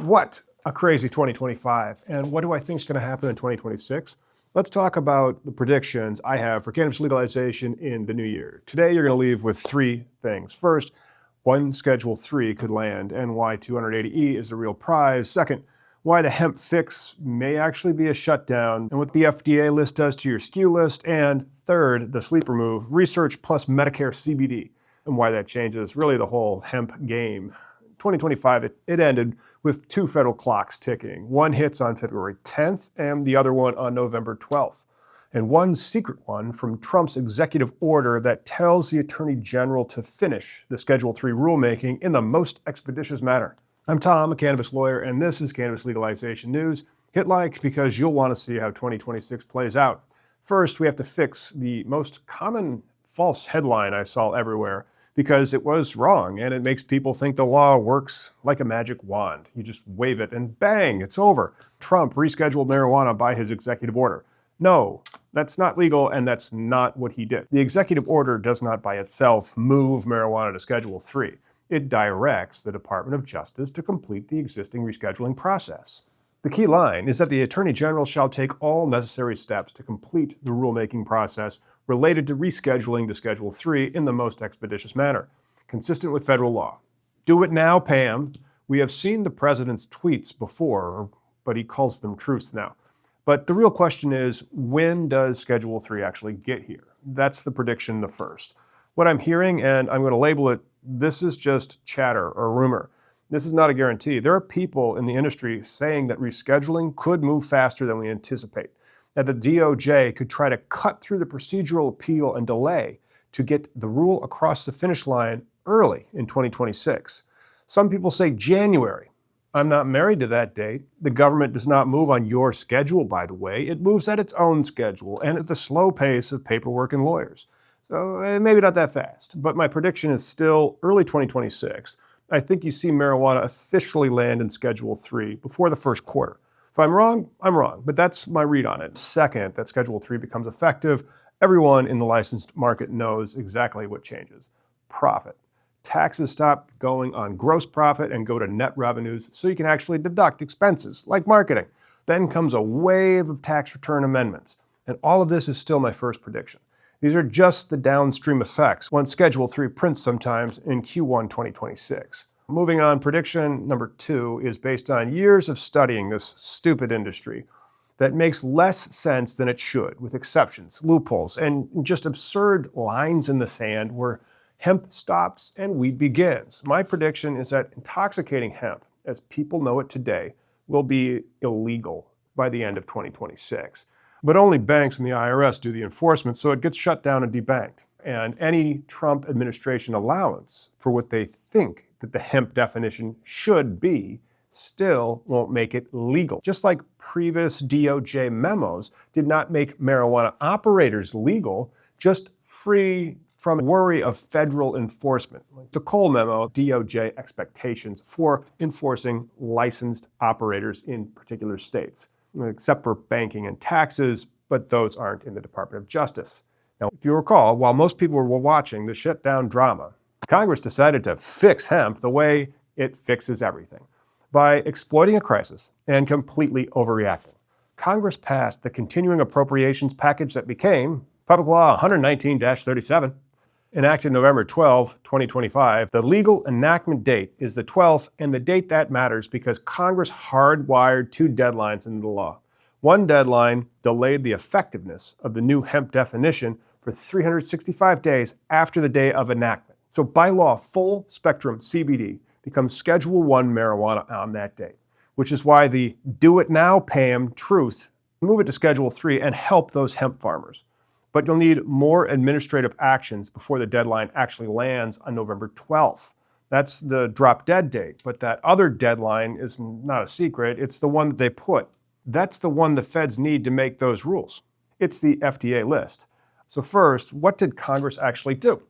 What a crazy 2025. And what do I think is going to happen in 2026? Let's talk about the predictions I have for cannabis legalization in the new year. Today, you're going to leave with three things. First, when Schedule 3 could land and why 280E is the real prize. Second, why the hemp fix may actually be a shutdown and what the FDA list does to your SKU list. And third, the sleeper move, research plus Medicare CBD, and why that changes really the whole hemp game. 2025, it ended with two federal clocks ticking. One hits on February 10th and the other one on November 12th. And one secret one from Trump's executive order that tells the Attorney General to finish the Schedule 3 rulemaking in the most expeditious manner. I'm Tom, a cannabis lawyer, and this is Cannabis Legalization News. Hit like because you'll want to see how 2026 plays out. First, we have to fix the most common false headline I saw everywhere, because it was wrong and it makes people think the law works like a magic wand. You just wave it and bang, it's over. Trump rescheduled marijuana by his executive order. No, that's not legal and that's not what he did. The executive order does not by itself move marijuana to Schedule 3. It directs the Department of Justice to complete the existing rescheduling process. The key line is that the Attorney General shall take all necessary steps to complete the rulemaking process related to rescheduling to Schedule 3 in the most expeditious manner, consistent with federal law. Do it now, Pam. We have seen the president's tweets before, but he calls them truths now. But the real question is, when does Schedule 3 actually get here? That's the prediction, the first. What I'm hearing, and I'm going to label it, this is just chatter or rumor. This is not a guarantee. There are people in the industry saying that rescheduling could move faster than we anticipate, that the DOJ could try to cut through the procedural appeal and delay to get the rule across the finish line early in 2026. Some people say January. I'm not married to that date. The government does not move on your schedule, by the way. It moves at its own schedule and at the slow pace of paperwork and lawyers. So maybe not that fast, but my prediction is still early 2026. I think you see marijuana officially land in Schedule 3 before the first quarter. If I'm wrong, I'm wrong, but that's my read on it. Second, that Schedule 3 becomes effective, everyone in the licensed market knows exactly what changes. Profit. Taxes stop going on gross profit and go to net revenues, so you can actually deduct expenses like marketing. Then comes a wave of tax return amendments. And all of this is still my first prediction. These are just the downstream effects once Schedule 3 prints sometimes in Q1 2026. Moving on, prediction number 2 is based on years of studying this stupid industry that makes less sense than it should, with exceptions, loopholes, and just absurd lines in the sand where hemp stops and weed begins. My prediction is that intoxicating hemp, as people know it today, will be illegal by the end of 2026. But only banks and the IRS do the enforcement, so it gets shut down and debanked. And any Trump administration allowance for what they think that the hemp definition should be still won't make it legal. Just like previous DOJ memos did not make marijuana operators legal, just free from worry of federal enforcement. Like the Cole memo, DOJ expectations for enforcing licensed operators in particular states, except for banking and taxes, but those aren't in the Department of Justice. Now, if you recall, while most people were watching the shutdown drama, Congress decided to fix hemp the way it fixes everything, by exploiting a crisis and completely overreacting. Congress passed the continuing appropriations package that became Public Law 119-37. Enacted November 12, 2025, the legal enactment date is the 12th, and the date that matters because Congress hardwired two deadlines into the law. One deadline delayed the effectiveness of the new hemp definition for 365 days after the day of enactment. So by law, full spectrum CBD becomes Schedule 1 marijuana on that date, which is why the do it now, Pam, truth, move it to Schedule 3 and help those hemp farmers. But you'll need more administrative actions before the deadline actually lands on November 12th. That's the drop dead date, but that other deadline is not a secret. It's the one that they put. That's the one the feds need to make those rules. It's the FDA list. So first, what did Congress actually do?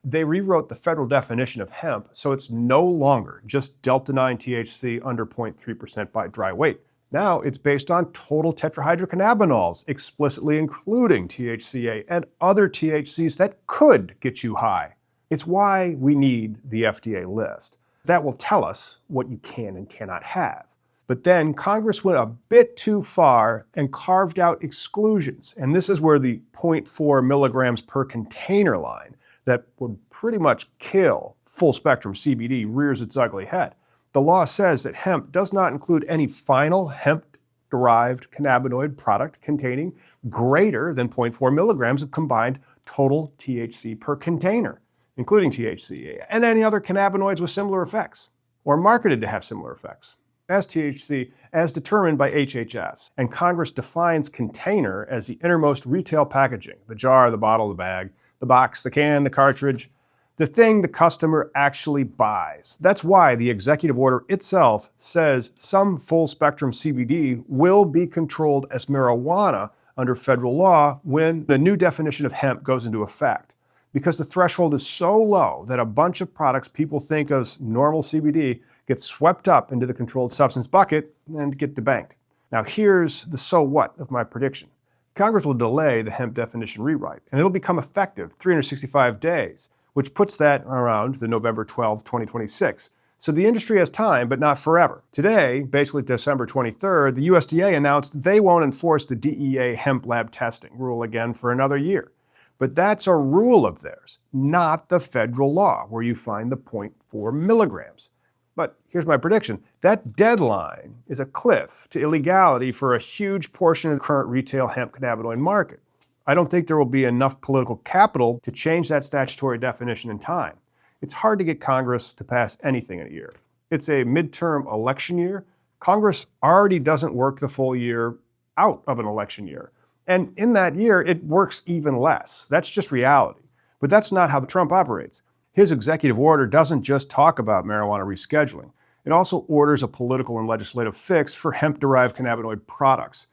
They rewrote the federal definition of hemp so it's no longer just Delta-9 THC under 0.3% by dry weight. Now it's based on total tetrahydrocannabinols, explicitly including THCA and other THCs that could get you high. It's why we need the FDA list. That will tell us what you can and cannot have. But then Congress went a bit too far and carved out exclusions. And this is where the zero point 0.4 milligrams per container line that would pretty much kill full spectrum CBD rears its ugly head. The law says that hemp does not include any final hemp-derived cannabinoid product containing greater than 0.4 milligrams of combined total THC per container, including THC, and any other cannabinoids with similar effects, or marketed to have similar effects, as THC as determined by HHS. And Congress defines container as the innermost retail packaging, the jar, the bottle, the bag, the box, the can, the cartridge, the thing the customer actually buys. That's why the executive order itself says some full spectrum CBD will be controlled as marijuana under federal law when the new definition of hemp goes into effect. Because the threshold is so low that a bunch of products people think of as normal CBD get swept up into the controlled substance bucket and get debanked. Now here's the so what of my prediction. Congress will delay the hemp definition rewrite, and it'll become effective 365 days, which puts that around the November 12, 2026. So the industry has time, but not forever. Today, basically December 23rd, the USDA announced they won't enforce the DEA hemp lab testing rule again for another year. But that's a rule of theirs, not the federal law, where you find the 0.4 milligrams. But here's my prediction. That deadline is a cliff to illegality for a huge portion of the current retail hemp cannabinoid market. I don't think there will be enough political capital to change that statutory definition in time. It's hard to get Congress to pass anything in a year. It's a midterm election year. Congress already doesn't work the full year out of an election year. And in that year, it works even less. That's just reality. But that's not how Trump operates. His executive order doesn't just talk about marijuana rescheduling. It also orders a political and legislative fix for hemp-derived cannabinoid products.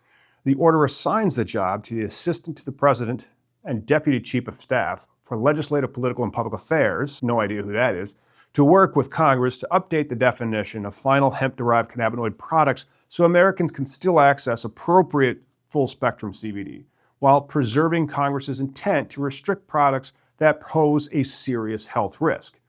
The order assigns the job to the Assistant to the President and Deputy Chief of Staff for Legislative, Political, and Public Affairs, no idea who that is, to work with Congress to update the definition of final hemp-derived cannabinoid products so Americans can still access appropriate full-spectrum CBD, while preserving Congress's intent to restrict products that pose a serious health risk.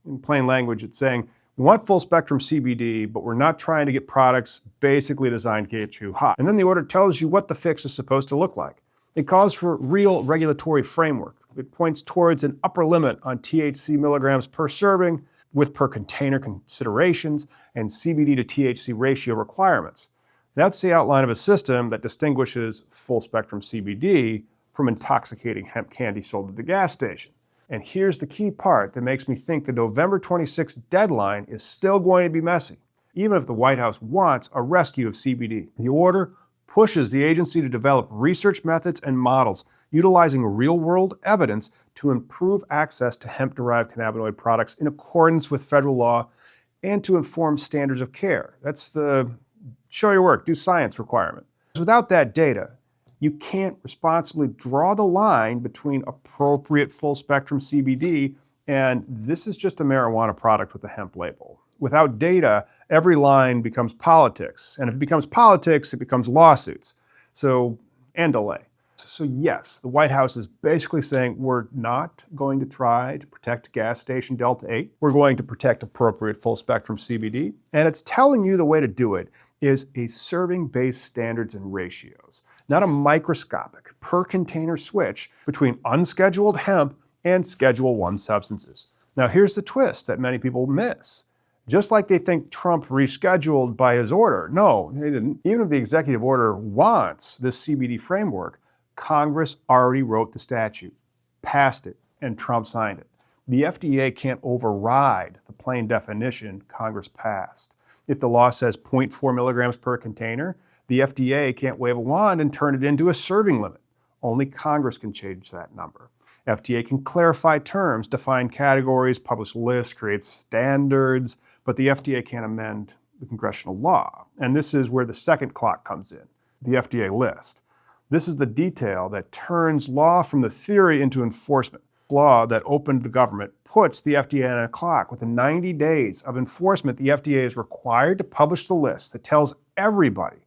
In plain language, it's saying, we want full-spectrum CBD, but we're not trying to get products basically designed to get you high. And then the order tells you what the fix is supposed to look like. It calls for real regulatory framework. It points towards an upper limit on THC milligrams per serving with per container considerations and CBD to THC ratio requirements. That's the outline of a system that distinguishes full-spectrum CBD from intoxicating hemp candy sold at the gas station. And here's the key part that makes me think the November 26th deadline is still going to be messy, even if the White House wants a rescue of CBD. The order pushes the agency to develop research methods and models utilizing real-world evidence to improve access to hemp-derived cannabinoid products in accordance with federal law and to inform standards of care. That's the show your work, do science requirement. Without that data, you can't responsibly draw the line between appropriate full-spectrum CBD and this is just a marijuana product with a hemp label. Without data, every line becomes politics. And if it becomes politics, it becomes lawsuits. And delay. So yes, the White House is basically saying we're not going to try to protect gas station Delta 8. We're going to protect appropriate full-spectrum CBD. And it's telling you the way to do it is a serving-based standards and ratios, not a microscopic per container switch between unscheduled hemp and Schedule I substances. Now here's the twist that many people miss. Just like they think Trump rescheduled by his order. No, they didn't. Even if the executive order wants this CBD framework, Congress already wrote the statute, passed it, and Trump signed it. The FDA can't override the plain definition Congress passed. If the law says 0.4 milligrams per container, the FDA can't wave a wand and turn it into a serving limit. Only Congress can change that number. FDA can clarify terms, define categories, publish lists, create standards, but the FDA can't amend the congressional law. And this is where the second clock comes in, the FDA list. This is the detail that turns law from the theory into enforcement. Law that opened the government puts the FDA on a clock. Within 90 days of enforcement, the FDA is required to publish the list that tells everybody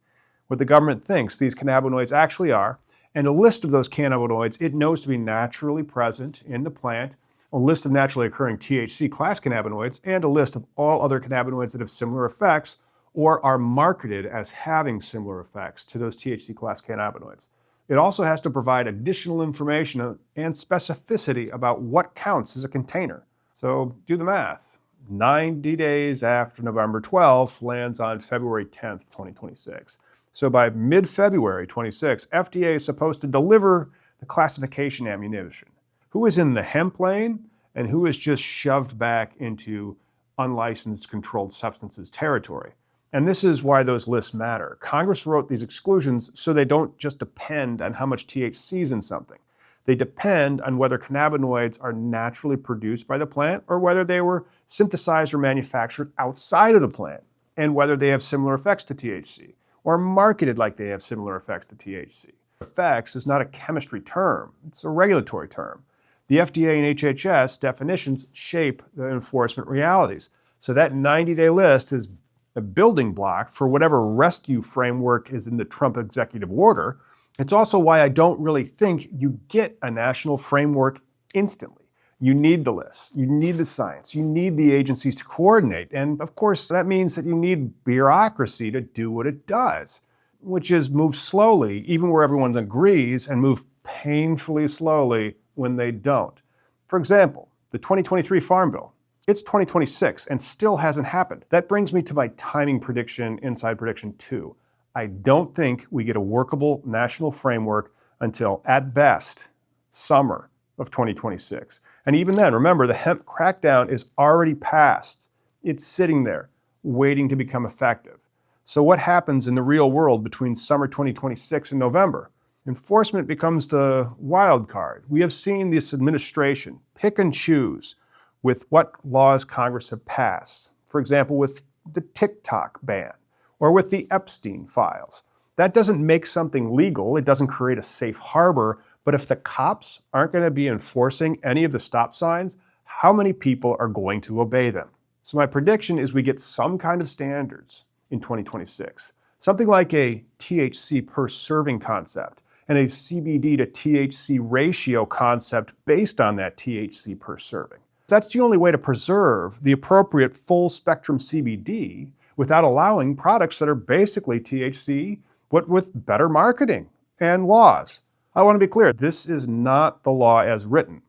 what the government thinks these cannabinoids actually are, and a list of those cannabinoids it knows to be naturally present in the plant, a list of naturally occurring THC class cannabinoids, and a list of all other cannabinoids that have similar effects, or are marketed as having similar effects to those THC class cannabinoids. It also has to provide additional information and specificity about what counts as a container. So do the math. 90 days after November 12th lands on February 10th, 2026. So by mid-February 26, FDA is supposed to deliver the classification ammunition. Who is in the hemp lane and who is just shoved back into unlicensed controlled substances territory? And this is why those lists matter. Congress wrote these exclusions so they don't just depend on how much THC is in something. They depend on whether cannabinoids are naturally produced by the plant or whether they were synthesized or manufactured outside of the plant, and whether they have similar effects to THC or marketed like they have similar effects to THC. Effects is not a chemistry term, it's a regulatory term. The FDA and HHS definitions shape the enforcement realities. So that 90-day list is a building block for whatever rescue framework is in the Trump executive order. It's also why I don't really think you get a national framework instantly. You need the lists, you need the science, you need the agencies to coordinate. And of course, that means that you need bureaucracy to do what it does, which is move slowly, even where everyone agrees, and move painfully slowly when they don't. For example, the 2023 Farm Bill. It's 2026 and still hasn't happened. That brings me to my timing prediction, inside prediction 2. I don't think we get a workable national framework until, at best, summer of 2026. And even then, remember, the hemp crackdown is already passed. It's sitting there, waiting to become effective. So what happens in the real world between summer 2026 and November? Enforcement becomes the wild card. We have seen this administration pick and choose with what laws Congress have passed. For example, with the TikTok ban or with the Epstein files. That doesn't make something legal. It doesn't create a safe harbor. But if the cops aren't going to be enforcing any of the stop signs, how many people are going to obey them? So my prediction is we get some kind of standards in 2026. Something like a THC per serving concept and a CBD to THC ratio concept based on that THC per serving. That's the only way to preserve the appropriate full spectrum CBD without allowing products that are basically THC, but with better marketing and laws. I want to be clear, this is not the law as written.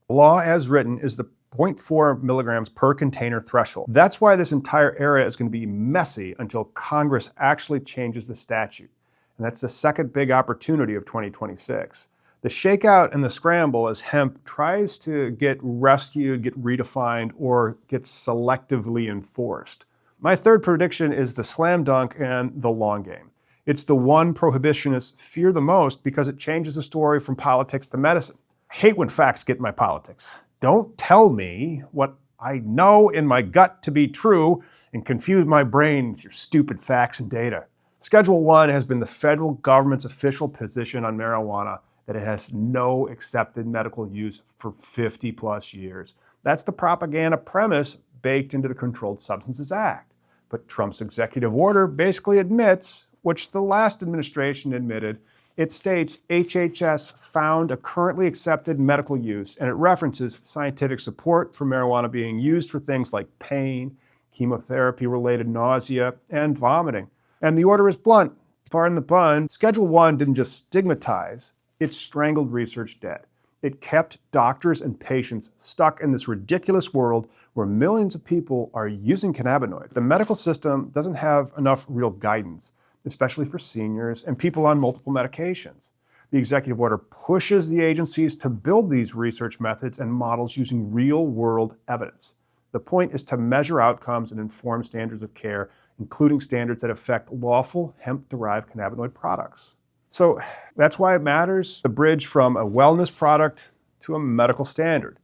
The law as written is the 0.4 milligrams per container threshold. That's why this entire area is going to be messy until Congress actually changes the statute. And that's the second big opportunity of 2026. The shakeout and the scramble as hemp tries to get rescued, get redefined, or get selectively enforced. My third prediction is the slam dunk and the long game. It's the one prohibitionists fear the most because it changes the story from politics to medicine. I hate when facts get in my politics. Don't tell me what I know in my gut to be true and confuse my brain with your stupid facts and data. Schedule 1 has been the federal government's official position on marijuana that it has no accepted medical use for 50 plus years. That's the propaganda premise baked into the Controlled Substances Act. But Trump's executive order basically admits, which the last administration admitted, it states HHS found a currently accepted medical use, and it references scientific support for marijuana being used for things like pain, chemotherapy-related nausea, and vomiting. And the order is blunt. Pardon the pun, Schedule 1 didn't just stigmatize, it strangled research dead. It kept doctors and patients stuck in this ridiculous world where millions of people are using cannabinoids. The medical system doesn't have enough real guidance, especially for seniors and people on multiple medications. The executive order pushes the agencies to build these research methods and models using real-world evidence. The point is to measure outcomes and inform standards of care, including standards that affect lawful hemp-derived cannabinoid products. So that's why it matters, the bridge from a wellness product to a medical standard.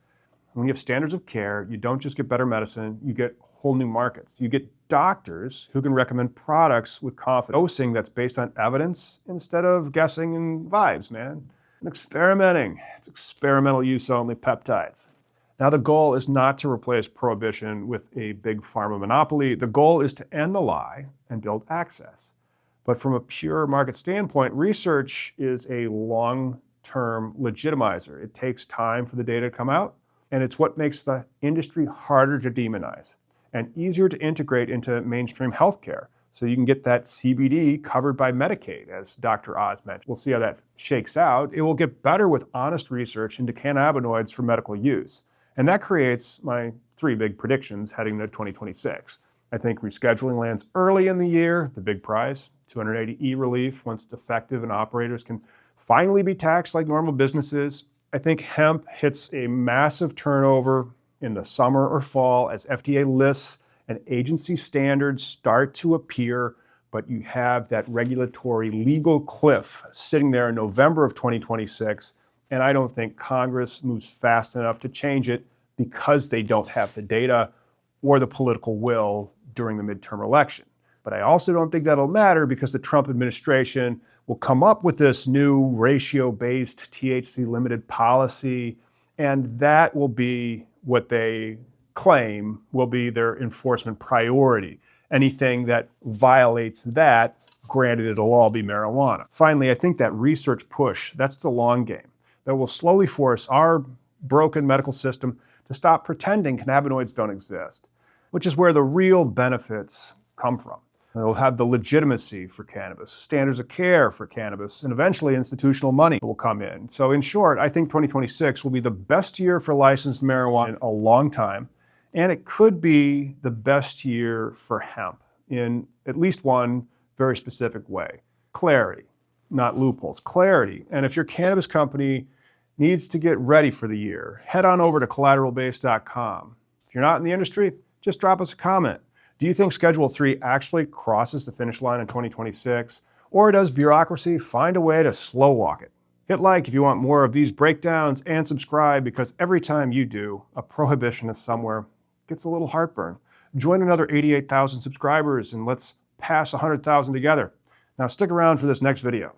When you have standards of care, you don't just get better medicine, you get whole new markets. You get doctors who can recommend products with confidence, dosing that's based on evidence instead of guessing and vibes, man. And experimenting. It's experimental use only peptides. Now the goal is not to replace prohibition with a big pharma monopoly. The goal is to end the lie and build access. But from a pure market standpoint, research is a long-term legitimizer. It takes time for the data to come out, and it's what makes the industry harder to demonize. and easier to integrate into mainstream healthcare. So you can get that CBD covered by Medicaid, as Dr. Oz mentioned. We'll see how that shakes out. It will get better with honest research into cannabinoids for medical use. And that creates my three big predictions heading into 2026. I think rescheduling lands early in the year, the big prize, 280E relief once it's effective and operators can finally be taxed like normal businesses. I think hemp hits a massive turnover in the summer or fall as FDA lists and agency standards start to appear, but you have that regulatory legal cliff sitting there in November of 2026, and I don't think Congress moves fast enough to change it because they don't have the data or the political will during the midterm election. But I also don't think that'll matter because the Trump administration will come up with this new ratio-based THC-limited policy, and that will be what they claim will be their enforcement priority. Anything that violates that, granted it'll all be marijuana. Finally, I think that research push, that's the long game, that will slowly force our broken medical system to stop pretending cannabinoids don't exist, which is where the real benefits come from. It'll have the legitimacy for cannabis, standards of care for cannabis, and eventually institutional money will come in. So in short, I think 2026 will be the best year for licensed marijuana in a long time, and it could be the best year for hemp in at least one very specific way. Clarity, not loopholes, clarity. And if your cannabis company needs to get ready for the year, head on over to collateralbase.com. If you're not in the industry, just drop us a comment. Do you think Schedule 3 actually crosses the finish line in 2026? Or does bureaucracy find a way to slow walk it? Hit like if you want more of these breakdowns and subscribe because every time you do, a prohibitionist somewhere gets a little heartburn. Join another 88,000 subscribers and let's pass 100,000 together. Now stick around for this next video.